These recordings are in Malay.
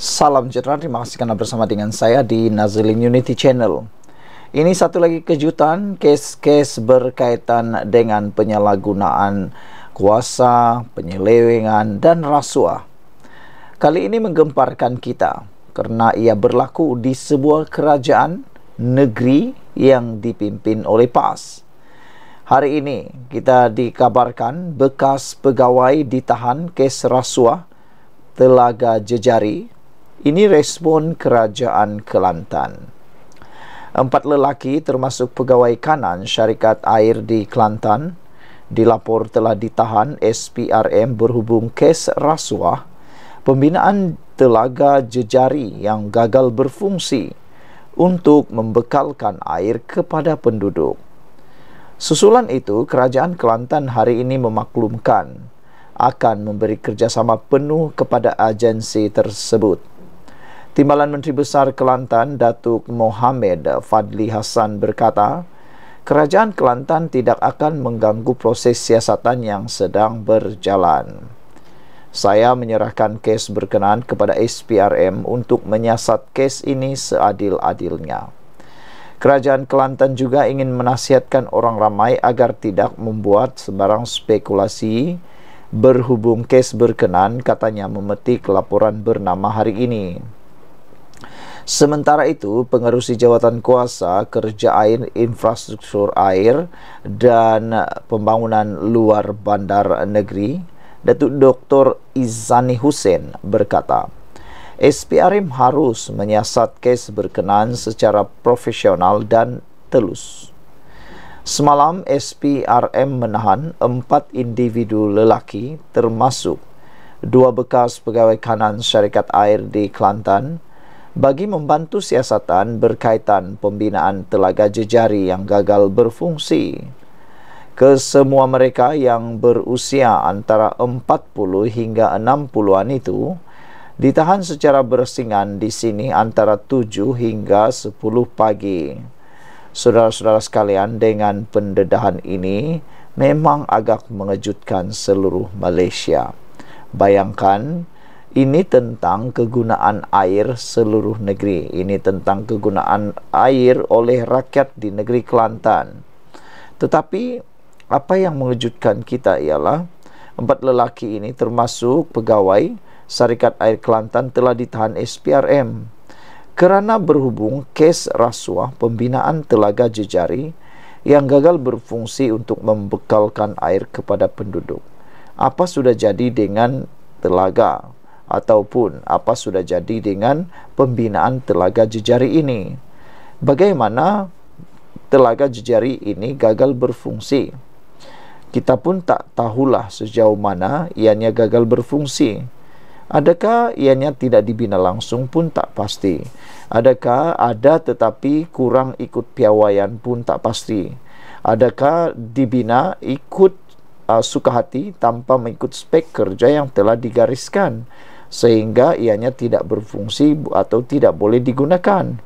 Salam sejahtera, terima kasih karena bersama dengan saya di Nazilin Unity Channel. Ini satu lagi kejutan, kes-kes berkaitan dengan penyalahgunaan kuasa, penyelewengan, dan rasuah. Kali ini menggemparkan kita karena ia berlaku di sebuah kerajaan negeri yang dipimpin oleh PAS. Hari ini kita dikabarkan bekas pegawai ditahan kes rasuah Telaga Jejari. Ini respon kerajaan Kelantan. 4 lelaki termasuk pegawai kanan syarikat air di Kelantan dilapor telah ditahan SPRM berhubung kes rasuah pembinaan Telaga Jejari yang gagal berfungsi untuk membekalkan air kepada penduduk. Susulan itu, kerajaan Kelantan hari ini memaklumkan akan memberi kerjasama penuh kepada agensi tersebut. Timbalan Menteri Besar Kelantan, Datuk Mohamed Fadli Hassan berkata, kerajaan Kelantan tidak akan mengganggu proses siasatan yang sedang berjalan. Saya menyerahkan kes berkenaan kepada SPRM untuk menyiasat kes ini seadil-adilnya. Kerajaan Kelantan juga ingin menasihatkan orang ramai agar tidak membuat sebarang spekulasi berhubung kes berkenaan, katanya memetik laporan bernama hari ini. Sementara itu, Pengerusi Jawatan Kuasa Kerja Air, Infrastruktur Air dan Pembangunan Luar Bandar Negeri, Datuk Dr. Izzani Hussein berkata, SPRM harus menyiasat kes berkenaan secara profesional dan telus. Semalam, SPRM menahan 4 individu lelaki termasuk 2 bekas pegawai kanan syarikat air di Kelantan bagi membantu siasatan berkaitan pembinaan Telaga Jejari yang gagal berfungsi. Kesemua mereka yang berusia antara 40 hingga 60-an itu ditahan secara bersingan di sini antara 7 hingga 10 pagi. Saudara-saudara sekalian, dengan pendedahan ini memang agak mengejutkan seluruh Malaysia. Bayangkan, ini tentang kegunaan air seluruh negeri. Ini tentang kegunaan air oleh rakyat di negeri Kelantan. Tetapi apa yang mengejutkan kita ialah 4 lelaki ini termasuk pegawai Syarikat Air Kelantan telah ditahan SPRM kerana berhubung kes rasuah pembinaan Telaga Jejari yang gagal berfungsi untuk membekalkan air kepada penduduk. Apa sudah jadi dengan telaga? Ataupun apa sudah jadi dengan pembinaan Telaga Jejari ini? Bagaimana Telaga Jejari ini gagal berfungsi? Kita pun tak tahulah sejauh mana ianya gagal berfungsi. Adakah ianya tidak dibina langsung pun tak pasti. Adakah ada tetapi kurang ikut piawaian pun tak pasti. Adakah dibina ikut suka hati tanpa mengikut spek kerja yang telah digariskan, sehingga ianya tidak berfungsi atau tidak boleh digunakan.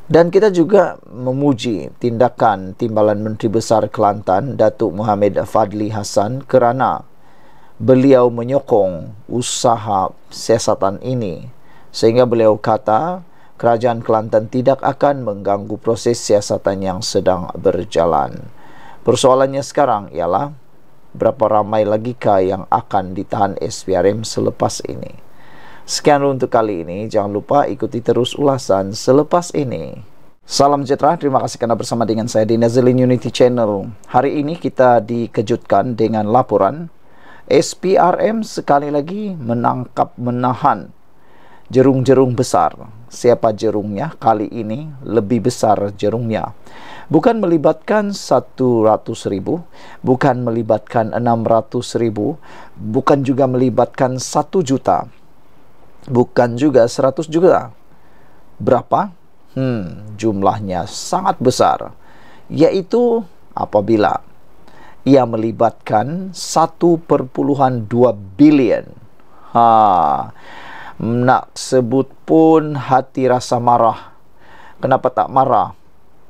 Dan kita juga memuji tindakan Timbalan Menteri Besar Kelantan, Datuk Mohamed Fadli Hassan, kerana beliau menyokong usaha siasatan ini, sehingga beliau kata kerajaan Kelantan tidak akan mengganggu proses siasatan yang sedang berjalan. Persoalannya sekarang ialah berapa ramai lagikah yang akan ditahan SPRM selepas ini. Sekian untuk kali ini. Jangan lupa ikuti terus ulasan selepas ini. Salam sejahtera, terima kasih karena bersama dengan saya di Nazilin Unity Channel. Hari ini kita dikejutkan dengan laporan SPRM sekali lagi menahan jerung-jerung besar. Siapa jerungnya? Kali ini lebih besar jerungnya. Bukan melibatkan 100.000, bukan melibatkan 600.000, bukan juga melibatkan 1 juta, bukan juga 100 juta. Berapa? Jumlahnya sangat besar, yaitu apabila ia melibatkan 1,2 bilion. Nak sebut pun hati rasa marah. Kenapa tak marah?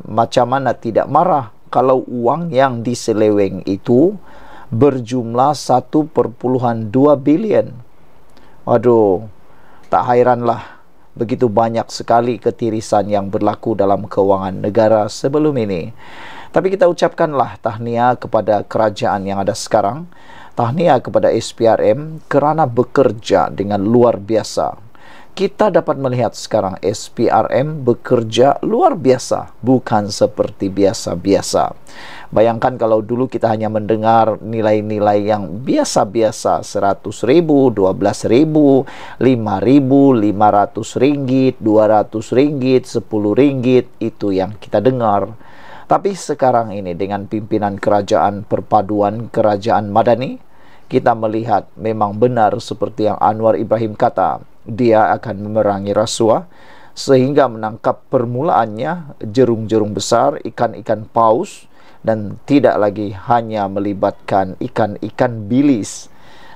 Macam mana tidak marah kalau uang yang diseleweng itu berjumlah 1,2 bilion. Waduh, Tak hairanlah begitu banyak sekali ketirisan yang berlaku dalam keuangan negara sebelum ini. Tapi kita ucapkanlah tahniah kepada kerajaan yang ada sekarang, tahniah kepada SPRM kerana bekerja dengan luar biasa. Kita dapat melihat sekarang SPRM bekerja luar biasa, bukan seperti biasa-biasa. Bayangkan kalau dulu kita hanya mendengar nilai-nilai yang biasa-biasa, 100.000, 12.000, 5.000, 500 ringgit, 200 ringgit, 10 ringgit, itu yang kita dengar. Tapi sekarang ini dengan pimpinan kerajaan perpaduan kerajaan Madani, kita melihat memang benar seperti yang Anwar Ibrahim kata, dia akan memerangi rasuah sehingga menangkap permulaannya jerung-jerung besar, ikan-ikan paus, dan tidak lagi hanya melibatkan ikan-ikan bilis.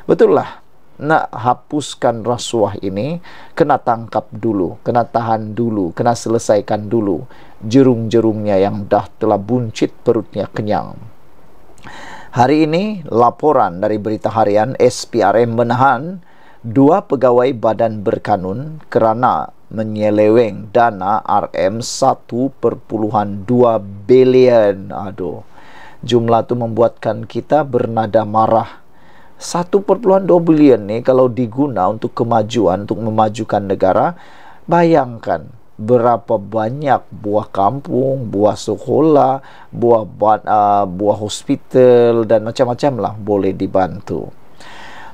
Betullah, nak hapuskan rasuah ini, kena tangkap dulu, kena tahan dulu, kena selesaikan dulu jerung-jerungnya yang dah telah buncit perutnya kenyang. Hari ini, laporan dari Berita Harian, SPRM menahan 2 pegawai badan berkanun kerana menyeleweng dana RM 1.2 bilion. Aduh, jumlah tu membuatkan kita bernada marah. 1.2 bilion ni kalau diguna untuk kemajuan, untuk memajukan negara, bayangkan berapa banyak buah kampung, buah sekolah, buah hospital dan macam-macam lah boleh dibantu.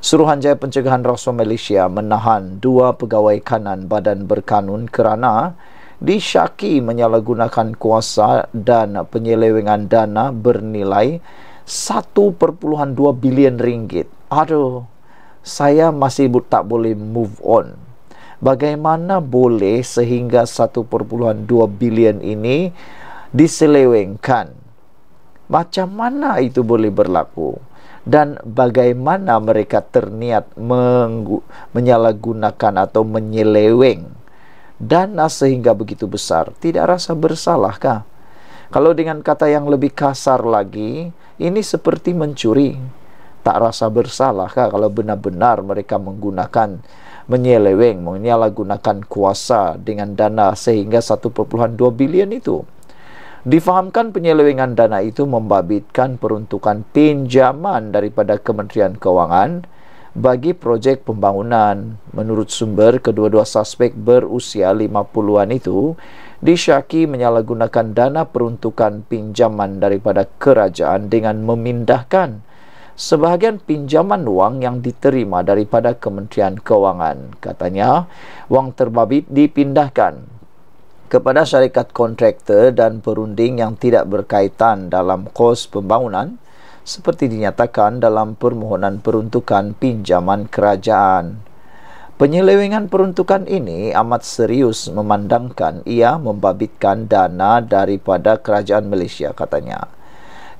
Suruhanjaya Pencegahan Rasuah Malaysia menahan 2 pegawai kanan badan berkanun kerana disyaki menyalahgunakan kuasa dan penyelewengan dana bernilai 1.2 bilion ringgit. Aduh, saya masih tak boleh move on. Bagaimana boleh sehingga 1.2 bilion ini diselewengkan? Macam mana itu boleh berlaku? Dan bagaimana mereka terniat menyalahgunakan atau menyeleweng dana sehingga begitu besar? Tidak rasa bersalahkah? Kalau dengan kata yang lebih kasar lagi, ini seperti mencuri. Tak rasa bersalahkah kalau benar-benar mereka menggunakan, menyeleweng, menyalahgunakan kuasa dengan dana sehingga 1.2 bilion itu? Difahamkan penyelewengan dana itu membabitkan peruntukan pinjaman daripada Kementerian Kewangan bagi projek pembangunan. Menurut sumber, kedua-dua suspek berusia 50-an itu disyaki menyalahgunakan dana peruntukan pinjaman daripada kerajaan dengan memindahkan sebahagian pinjaman wang yang diterima daripada Kementerian Kewangan. Katanya, wang terbabit dipindahkan kepada syarikat kontraktor dan perunding yang tidak berkaitan dalam kos pembangunan seperti dinyatakan dalam permohonan peruntukan pinjaman kerajaan. Penyelewengan peruntukan ini amat serius memandangkan ia membabitkan dana daripada kerajaan Malaysia, katanya.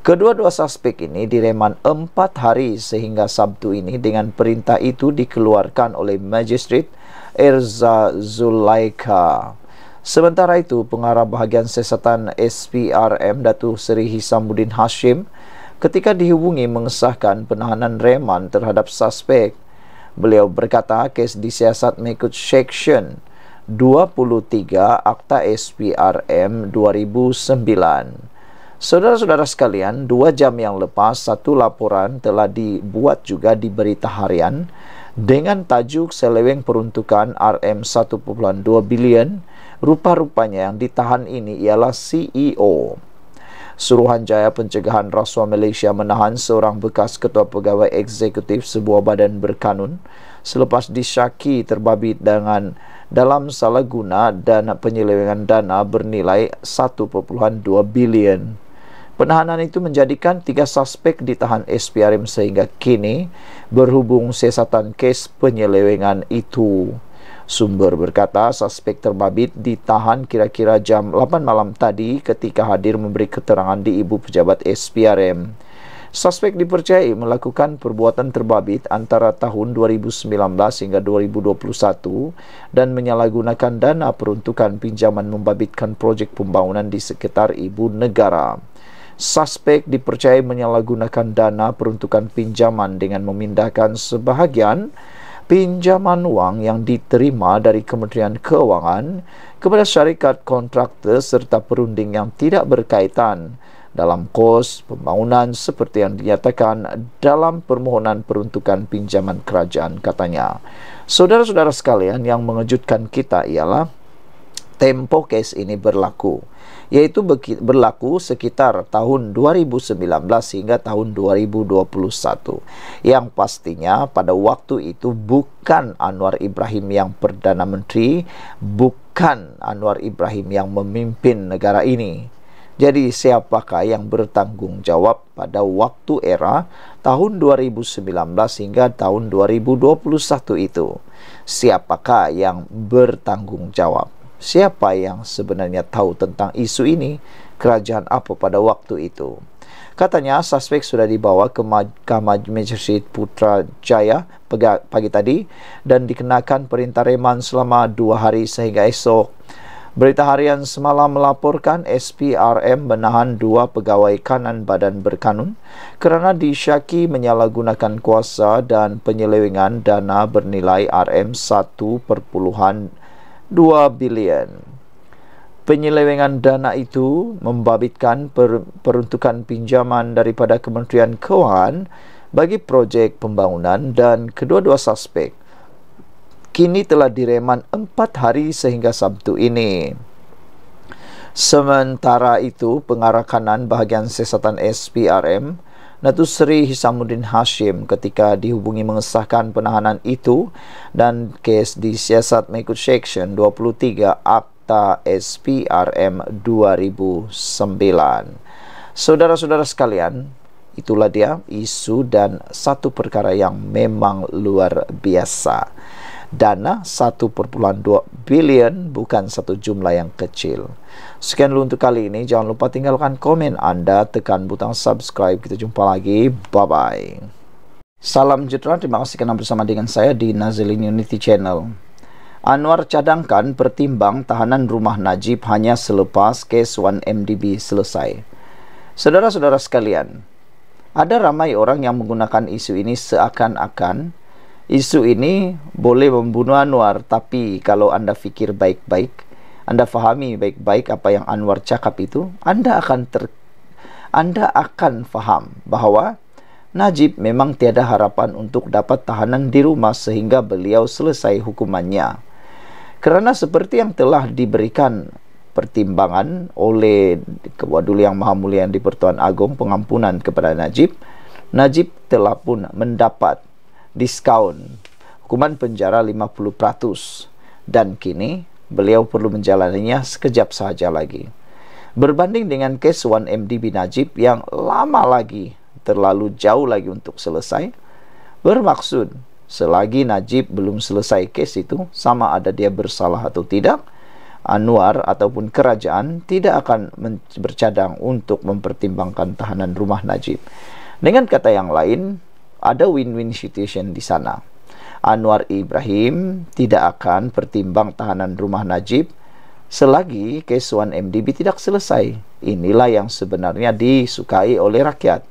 Kedua-dua suspek ini direman 4 hari sehingga Sabtu ini dengan perintah itu dikeluarkan oleh Magistrate Erza Zulaika. Sementara itu, Pengarah Bahagian Siasatan SPRM Datuk Seri Hisamuddin Hashim ketika dihubungi mengesahkan penahanan reman terhadap suspek. Beliau berkata kes disiasat mengikut Seksyen 23 Akta SPRM 2009. Saudara-saudara sekalian, 2 jam yang lepas, satu laporan telah dibuat juga di Berita Harian dengan tajuk seleweng peruntukan RM 1.2 bilion. Rupa-rupanya yang ditahan ini ialah CEO. Suruhanjaya Pencegahan Rasuah Malaysia menahan seorang bekas ketua pegawai eksekutif sebuah badan berkanun selepas disyaki terbabit dalam salah guna dan penyelewengan dana bernilai 1.2 bilion. Penahanan itu menjadikan 3 suspek ditahan SPRM sehingga kini berhubung siasatan kes penyelewengan itu. Sumber berkata suspek terbabit ditahan kira-kira jam 8 malam tadi ketika hadir memberi keterangan di Ibu Pejabat SPRM. Suspek dipercayai melakukan perbuatan terbabit antara tahun 2019 hingga 2021 dan menyalahgunakan dana peruntukan pinjaman membabitkan projek pembangunan di sekitar ibu negara. Suspek dipercayai menyalahgunakan dana peruntukan pinjaman dengan memindahkan sebahagian pinjaman wang yang diterima dari Kementerian Keuangan kepada syarikat kontraktor serta perunding yang tidak berkaitan dalam kos pembangunan seperti yang dinyatakan dalam permohonan peruntukan pinjaman kerajaan, katanya. Saudara-saudara sekalian, yang mengejutkan kita ialah tempo kes ini berlaku, yaitu berlaku sekitar tahun 2019 hingga tahun 2021. Yang pastinya pada waktu itu bukan Anwar Ibrahim yang Perdana Menteri, bukan Anwar Ibrahim yang memimpin negara ini. Jadi siapakah yang bertanggung jawab pada waktu era tahun 2019 hingga tahun 2021 itu? Siapakah yang bertanggung jawab? Siapa yang sebenarnya tahu tentang isu ini? Kerajaan apa pada waktu itu? Katanya suspek sudah dibawa ke Mahkamah Magistrate Putrajaya pagi tadi dan dikenakan perintah reman selama 2 hari sehingga esok. Berita harian semalam melaporkan SPRM menahan 2 pegawai kanan Badan Berkanun kerana disyaki menyalahgunakan kuasa dan penyelewengan dana bernilai RM1.2 bilion. Penyelewengan dana itu membabitkan peruntukan pinjaman daripada Kementerian Keuangan bagi projek pembangunan dan kedua-dua suspek kini telah direman 4 hari sehingga Sabtu ini. Sementara itu, pengarah kanan bahagian siasatan SPRM, Datuk Seri Hisamuddin Hashim, ketika dihubungi mengesahkan penahanan itu dan kes disiasat mengikut Seksyen 23 Akta SPRM 2009. Saudara-saudara sekalian, itulah dia isu dan satu perkara yang memang luar biasa. Dana 1.2 bilion bukan satu jumlah yang kecil. Sekian dulu untuk kali ini. Jangan lupa tinggalkan komen anda, tekan butang subscribe. Kita jumpa lagi. Bye-bye. Salam sejahtera. Terima kasih kerana bersama dengan saya di Nazilin Unity Channel. Anwar cadangkan pertimbang tahanan rumah Najib hanya selepas kes 1MDB selesai. Saudara-saudara sekalian, ada ramai orang yang menggunakan isu ini seakan-akan isu ini boleh membunuh Anwar, tapi kalau anda fikir baik-baik, anda fahami baik-baik apa yang Anwar cakap itu, anda akan faham bahawa Najib memang tiada harapan untuk dapat tahanan di rumah sehingga beliau selesai hukumannya. Kerana seperti yang telah diberikan pertimbangan oleh Ketua Duli Yang Maha Mulia di Pertuan Agong pengampunan kepada Najib, Najib telah pun mendapat diskaun hukuman penjara 50% dan kini beliau perlu menjalaninya sekejap sahaja lagi. Berbanding dengan kes 1MDB Najib yang lama lagi, terlalu jauh lagi untuk selesai, bermaksud selagi Najib belum selesai kes itu, sama ada dia bersalah atau tidak, Anwar ataupun kerajaan tidak akan bercadang untuk mempertimbangkan tahanan rumah Najib. Dengan kata yang lain, ada win-win situation di sana. Anwar Ibrahim tidak akan pertimbang tahanan rumah Najib selagi kes 1MDB tidak selesai. Inilah yang sebenarnya disukai oleh rakyat.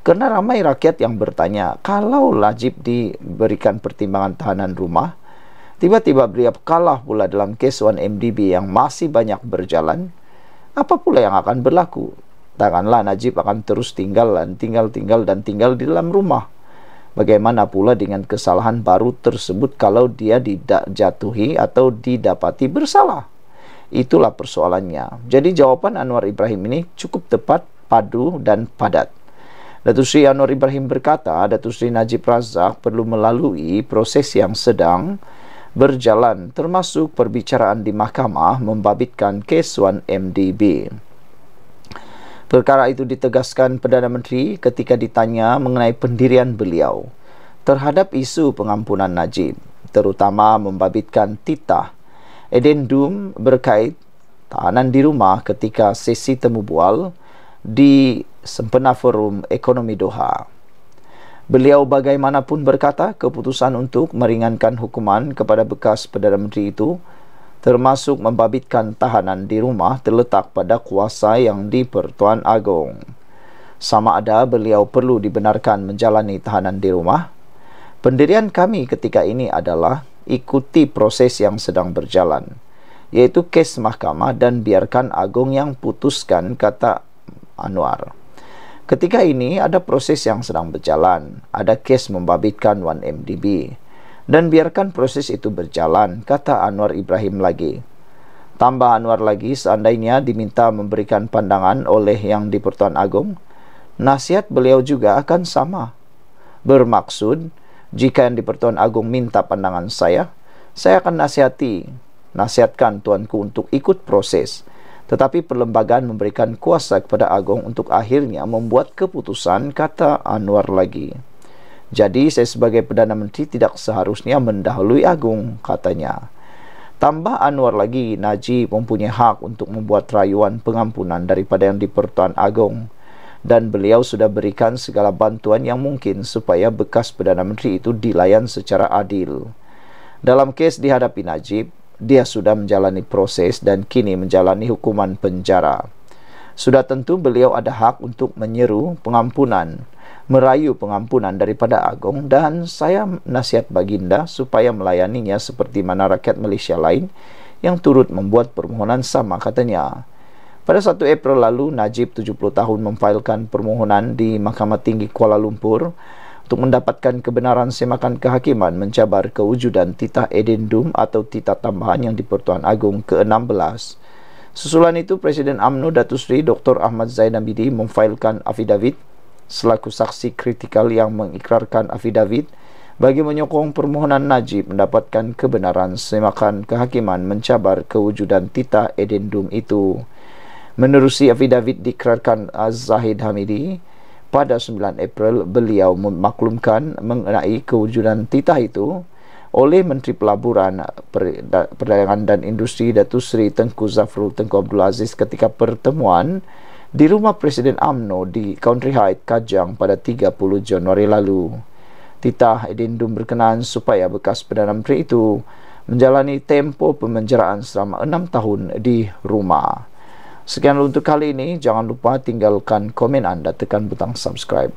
Kerana ramai rakyat yang bertanya, kalau Najib diberikan pertimbangan tahanan rumah, tiba-tiba beliau kalah pula dalam kes 1MDB yang masih banyak berjalan, apa pula yang akan berlaku? Takkanlah Najib akan terus tinggal di dalam rumah. Bagaimana pula dengan kesalahan baru tersebut kalau dia dijatuhi atau didapati bersalah? Itulah persoalannya. Jadi jawapan Anwar Ibrahim ini cukup tepat, padu dan padat. Datuk Seri Anwar Ibrahim berkata, Datuk Seri Najib Razak perlu melalui proses yang sedang berjalan, termasuk perbicaraan di mahkamah membabitkan kes 1MDB. Perkara itu ditegaskan Perdana Menteri ketika ditanya mengenai pendirian beliau terhadap isu pengampunan Najib, terutama membabitkan titah addendum berkait tahanan di rumah ketika sesi temu bual di Sempena Forum Ekonomi Doha. Beliau bagaimanapun berkata keputusan untuk meringankan hukuman kepada bekas Perdana Menteri itu, termasuk membabitkan tahanan di rumah, terletak pada kuasa yang di Pertuan Agong. Sama ada beliau perlu dibenarkan menjalani tahanan di rumah, Pendirian kami ketika ini adalah ikuti proses yang sedang berjalan, yaitu kes mahkamah dan biarkan agung yang putuskan, kata Anwar. Ketika ini ada proses yang sedang berjalan, ada kes membabitkan 1MDB, dan biarkan proses itu berjalan, kata Anwar Ibrahim lagi. Tambah Anwar lagi, seandainya diminta memberikan pandangan oleh Yang di-Pertuan Agong, nasihat beliau juga akan sama. Bermaksud, jika Yang di-Pertuan Agong minta pandangan saya akan nasihatkan tuanku untuk ikut proses. Tetapi perlembagaan memberikan kuasa kepada Agong untuk akhirnya membuat keputusan, kata Anwar lagi. Jadi saya sebagai Perdana Menteri tidak seharusnya mendahului Agong, katanya. Tambah Anwar lagi, Najib mempunyai hak untuk membuat rayuan pengampunan daripada Yang di-Pertuan Agong, dan beliau sudah berikan segala bantuan yang mungkin supaya bekas Perdana Menteri itu dilayan secara adil. Dalam kes dihadapi Najib, dia sudah menjalani proses dan kini menjalani hukuman penjara. Sudah tentu beliau ada hak untuk menyeru pengampunan, merayu pengampunan daripada Agong, dan saya nasihat baginda supaya melayaninya seperti mana rakyat Malaysia lain yang turut membuat permohonan sama, katanya. Pada 1 April lalu, Najib 70 tahun memfailkan permohonan di Mahkamah Tinggi Kuala Lumpur untuk mendapatkan kebenaran semakan kehakiman mencabar kewujudan titah edendum atau titah tambahan Yang di-Pertuan Agong ke-16. Susulan itu, Presiden UMNO Datuk Seri Dr. Ahmad Zain Hamidi memfailkan afidavit selaku saksi kritikal yang mengikrarkan afidavit bagi menyokong permohonan Najib mendapatkan kebenaran semakan kehakiman mencabar kewujudan titah edendum itu. Menerusi afidavit diikrarkan Zahid Hamidi, pada 9 April beliau memaklumkan mengenai kewujudan titah itu oleh Menteri Pelaburan, Perdagangan dan Industri Datuk Seri Tengku Zafrul Tengku Abdul Aziz ketika pertemuan di rumah Presiden UMNO di Country Heights, Kajang pada 30 Januari lalu. Titah edendum berkenaan supaya bekas Perdana Menteri itu menjalani tempoh pemenjaraan selama 6 tahun di rumah. Sekian untuk kali ini, jangan lupa tinggalkan komen anda, tekan butang subscribe.